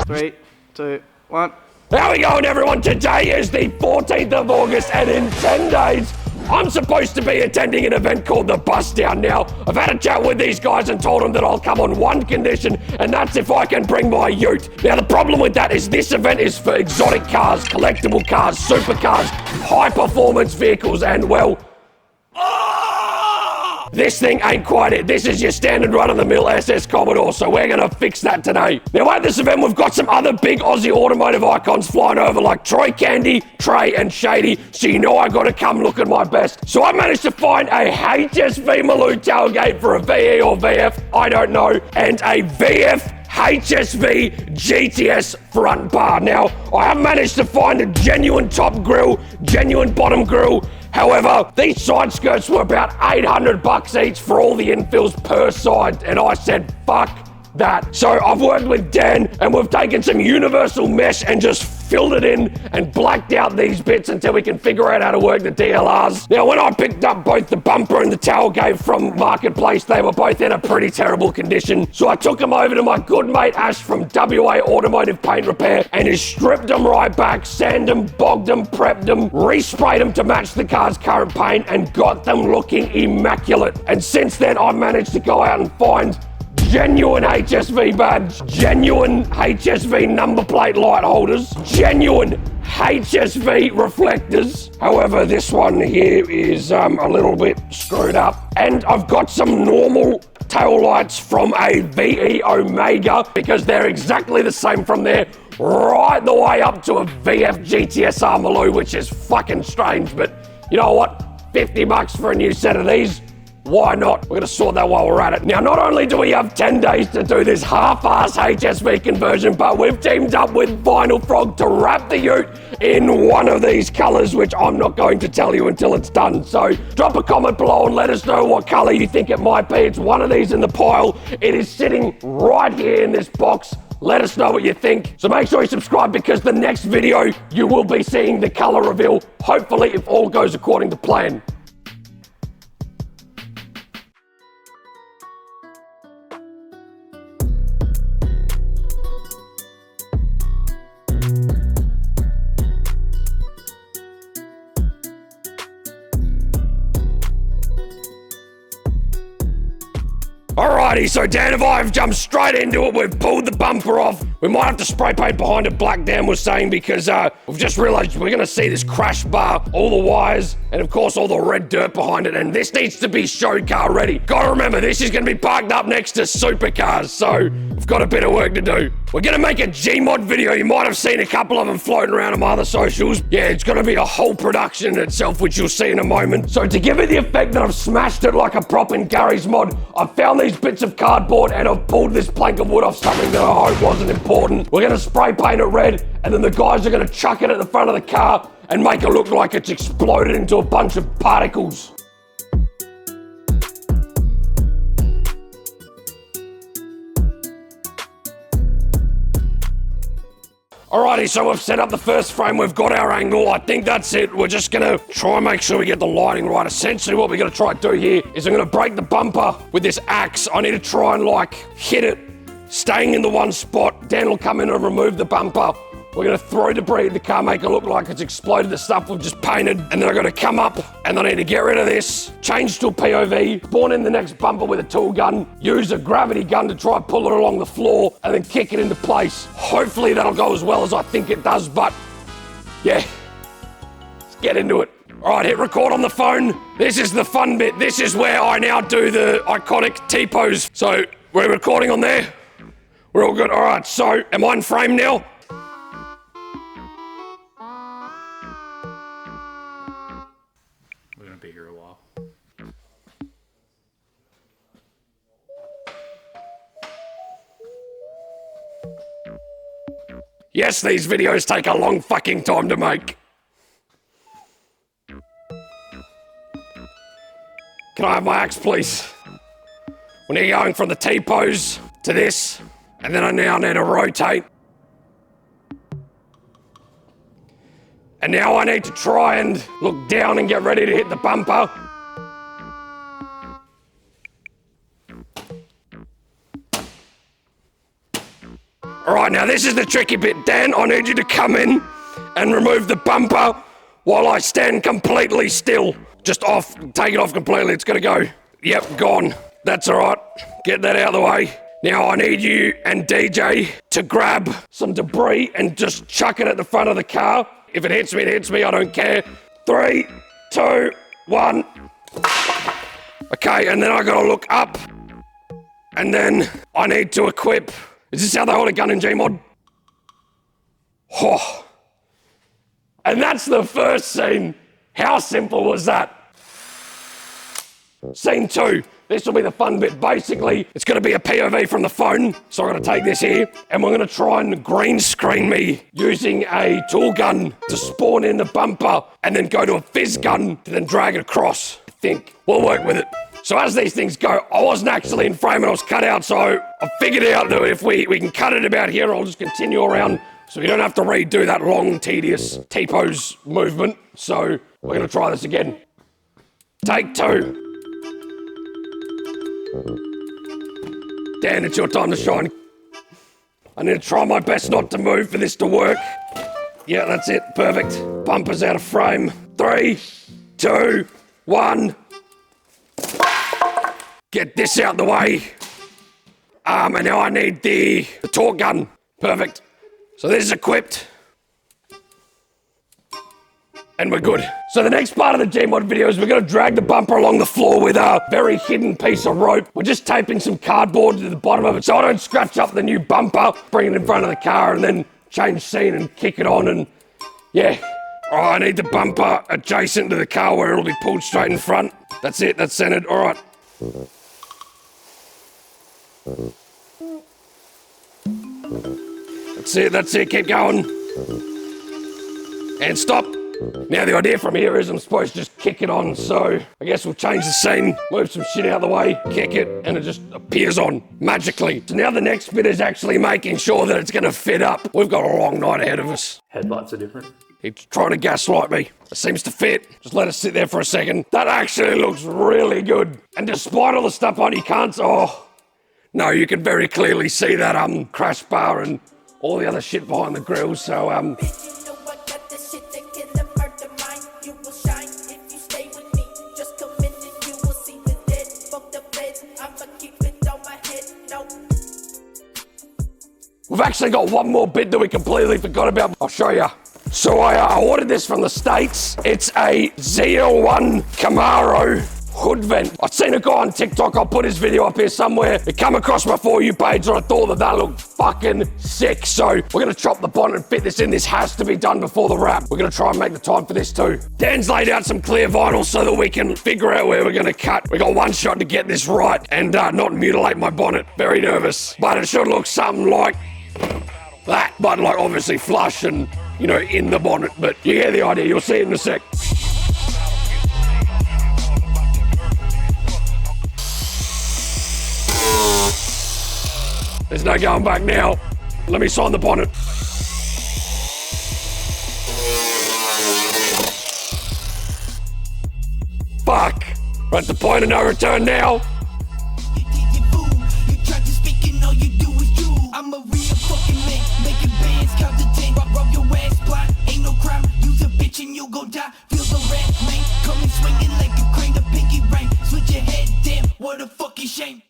3, 2, 1. How we going, everyone? Today is the 14th of August, and in 10 days, I'm supposed to be attending an event called the Bust Down. Now, I've had a chat with these guys and told them that I'll come on one condition, and that's if I can bring my ute. Now, the problem with that is this event is for exotic cars, collectible cars, supercars, high-performance vehicles, and, well, this thing ain't quite it. This is your standard run-of-the-mill SS Commodore, so we're gonna fix that today. Now at this event, we've got some other big Aussie automotive icons flying over like Troy Candy, Trey, and Shady, so you know I gotta come looking my best. So I managed to find a HSV Maloo tailgate for a VE or VF, I don't know, and a VF HSV GTS front bar. Now, I have managed to find a genuine top grille, genuine bottom grille. However, these side skirts were about $800 each for all the infills per side, and I said, fuck that. So I've worked with Dan, and we've taken some universal mesh and just filled it in and blacked out these bits until we can figure out how to work the DLRs. Now, when I picked up both the bumper and the tailgate from Marketplace, they were both in a pretty terrible condition. So I took them over to my good mate Ash from WA Automotive Paint Repair, and he stripped them right back, sanded them, bogged them, prepped them, resprayed them to match the car's current paint, and got them looking immaculate. And since then, I've managed to go out and find genuine HSV badge, genuine HSV number plate light holders, genuine HSV reflectors. However, this one here is a little bit screwed up. And I've got some normal tail lights from a VE Omega because they're exactly the same from there right the way up to a VF GTSR Maloo, which is fucking strange, but you know what? $50 for a new set of these. Why not? We're gonna sort that while we're at it. Now, not only do we have 10 days to do this half-ass HSV conversion, but we've teamed up with Vinyl Frog to wrap the ute in one of these colors, which I'm not going to tell you until it's done. So drop a comment below and let us know what color you think it might be. It's one of these in the pile. It is sitting right here in this box. Let us know what you think. So make sure you subscribe because the next video, you will be seeing the color reveal, hopefully if all goes according to plan. Alrighty, so Dan and I have jumped straight into it. We've pulled the bumper off. We might have to spray paint behind it, Black Dan was saying, because we've just realized we're gonna see this crash bar, all the wires, and of course all the red dirt behind it, and this needs to be show car ready. Gotta remember, this is gonna be parked up next to supercars, so we've got a bit of work to do. We're gonna make a Gmod video. You might have seen a couple of them floating around on my other socials. Yeah, it's gonna be a whole production in itself, which you'll see in a moment. So to give it the effect that I've smashed it like a prop in Gary's mod, I've found these bits of cardboard and I've pulled this plank of wood off something that I hope wasn't important. We're gonna spray paint it red, and then the guys are gonna chuck it at the front of the car and make it look like it's exploded into a bunch of particles. Alrighty, so we've set up the first frame, we've got our angle, I think that's it. We're just gonna try and make sure we get the lighting right. Essentially what we're gonna try to do here is I'm gonna break the bumper with this axe. I need to try and like hit it, staying in the one spot. Dan will come in and remove the bumper. We're gonna throw debris at the car, make it look like it's exploded, the stuff we've just painted, and then I'm gonna come up and I need to get rid of this, change to a POV, spawn in the next bumper with a tool gun, use a gravity gun to try and pull it along the floor, and then kick it into place. Hopefully that'll go as well as I think it does, but yeah, let's get into it. All right, hit record on the phone. This is the fun bit. This is where I now do the iconic T-pose. So we're recording on there. We're all good. All right, so am I in frame now? Be here a while. Yes, these videos take a long fucking time to make. Can I have my axe, please? We're now going from the T-pose to this, and then I now need to rotate. And now I need to try and look down and get ready to hit the bumper. All right, now this is the tricky bit. Dan, I need you to come in and remove the bumper while I stand completely still. Just off, take it off completely, it's gonna go. Yep, gone. That's all right, get that out of the way. Now I need you and DJ to grab some debris and just chuck it at the front of the car. If it hits me, I don't care. 3, 2, 1. Okay, and then I gotta look up. And then I need to equip. Is this how they hold a gun in Gmod? Oh. And that's the first scene. How simple was that? Scene 2. This will be the fun bit. Basically, it's going to be a POV from the phone. So I'm going to take this here, and we're going to try and green screen me using a tool gun to spawn in the bumper, and then go to a fizz gun to then drag it across. I think we'll work with it. So as these things go, I wasn't actually in frame and I was cut out, so I figured out that if we can cut it about here, I'll just continue around so we don't have to redo that long, tedious T-pose movement. So we're going to try this again. Take 2. Dan, it's your time to shine. I need to try my best not to move for this to work. Yeah, that's it. Perfect. Bumper's out of frame. 3, 2, 1. Get this out the way. And now I need the torque gun. Perfect. So this is equipped. And we're good. So the next part of the Gmod video is we're going to drag the bumper along the floor with a very hidden piece of rope. We're just taping some cardboard to the bottom of it so I don't scratch up the new bumper, bring it in front of the car and then change scene and kick it on and yeah. All right, I need the bumper adjacent to the car where it'll be pulled straight in front. That's it, that's centered. All right. That's it, keep going. And stop. Now the idea from here is I'm supposed to just kick it on, so I guess we'll change the scene, move some shit out of the way, kick it, and it just appears on magically. So now the next bit is actually making sure that it's gonna fit up. We've got a long night ahead of us. Headlights are different. He's trying to gaslight me. It seems to fit. Just let it sit there for a second. That actually looks really good. And despite all the stuff on, you can't, no, you can very clearly see that crash bar and all the other shit behind the grill, so we've actually got one more bit that we completely forgot about. I'll show you. So I ordered this from the States. It's a ZL1 Camaro hood vent. I've seen a guy on TikTok, I'll put his video up here somewhere. It came across my For You page and I thought that looked fucking sick. So we're gonna chop the bonnet and fit this in. This has to be done before the wrap. We're gonna try and make the time for this too. Dan's laid out some clear vinyl so that we can figure out where we're gonna cut. We got one shot to get this right and not mutilate my bonnet. Very nervous, but it should look something like that, but like obviously flush and, you know, in the bonnet, but you get the idea. You'll see it in a sec. There's no going back now. Let me sign the bonnet. Fuck. We're at the point of no return now. I'm a real fucking man, making bands, count to 10, rob your ass, plot, ain't no crime, use a bitch and you gon' die, feel the rat, man, coming swinging like a crane, the pinky ring, switch your head, damn, what a fucking shame.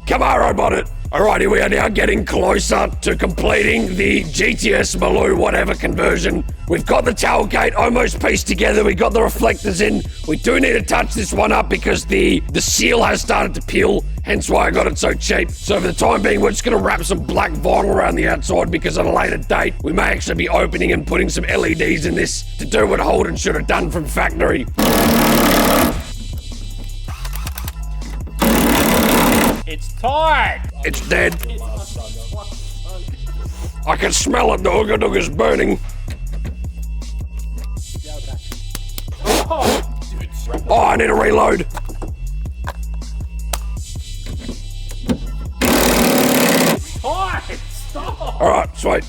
Camaro bonnet. Alright, here we are now getting closer to completing the GTS Maloo whatever conversion. We've got the tailgate almost pieced together. We got the reflectors in. We do need to touch this one up because the seal has started to peel, hence why I got it so cheap. So for the time being, we're just going to wrap some black vinyl around the outside because at a later date, we may actually be opening and putting some LEDs in this to do what Holden should have done from factory. It's tight! It's dead. I can smell it, the Ooga Dooga's burning. Oh, I need to reload. Tight! Stop! Alright, sweet.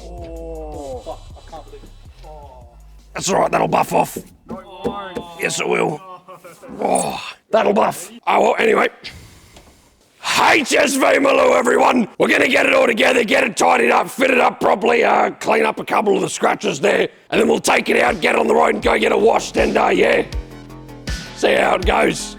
Oh, fuck, I can't believe it. That's alright, that'll buff off. Yes, it will. Oh, that'll buff. Oh, well, anyway. HSV Maloo, everyone. We're going to get it all together, get it tidied up, fit it up properly, clean up a couple of the scratches there, and then we'll take it out, get it on the road and go get it washed and, yeah, see how it goes.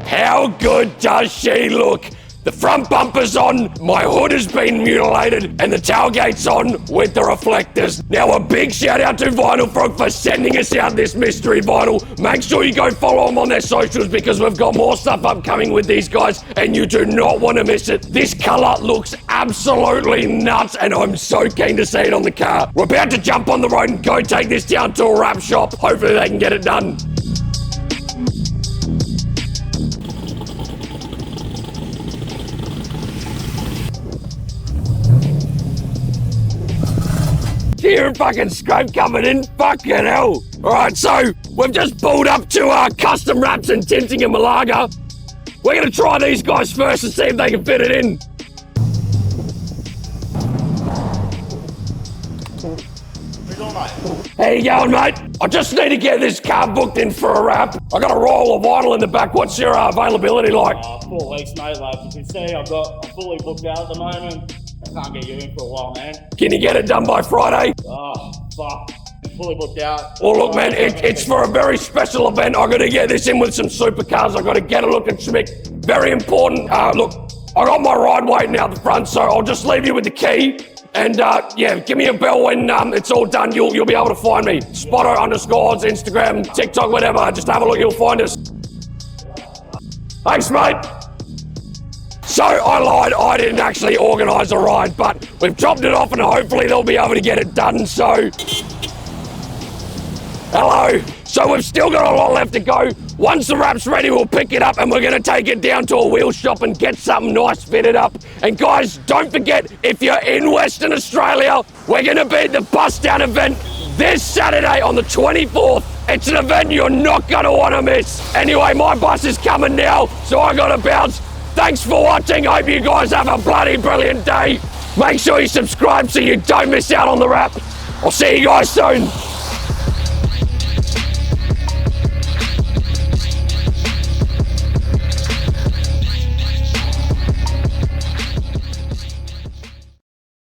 How good does she look? The front bumper's on, my hood has been mutilated, and the tailgate's on with the reflectors. Now a big shout out to Vinyl Frog for sending us out this mystery vinyl. Make sure you go follow them on their socials because we've got more stuff upcoming with these guys and you do not want to miss it. This colour looks absolutely nuts and I'm so keen to see it on the car. We're about to jump on the road and go take this down to a wrap shop. Hopefully they can get it done. Here fucking scrape coming in, fucking hell. Alright, so we've just pulled up to Custom Wraps and Tinting in Malaga. We're gonna try these guys first to see if they can fit it in. How you going, mate? I just need to get this car booked in for a wrap. I got a roll of vinyl in the back. What's your availability like? 4 weeks, mate. Like you can see, I'm fully booked out at the moment. I can't get you in for a while, man. Can you get it done by Friday? Oh, fuck. I'm fully booked out. Well, look, man, it's for a very special event. I got to get this in with some supercars. I got to get it looking schmick. Very important. Look, I got my ride waiting out the front, so I'll just leave you with the key. And yeah, give me a bell when it's all done. You'll be able to find me. Spotto _ Instagram, TikTok, whatever. Just have a look. You'll find us. Thanks, mate. So I lied, I didn't actually organise a ride, but we've dropped it off and hopefully they'll be able to get it done, so... Hello. So we've still got a lot left to go. Once the wrap's ready, we'll pick it up and we're going to take it down to a wheel shop and get something nice fitted up. And guys, don't forget, if you're in Western Australia, we're going to be at the Bust Down event this Saturday on the 24th. It's an event you're not going to want to miss. Anyway, my bus is coming now, so I got to bounce. Thanks for watching. Hope you guys have a bloody brilliant day. Make sure you subscribe so you don't miss out on the wrap. I'll see you guys soon.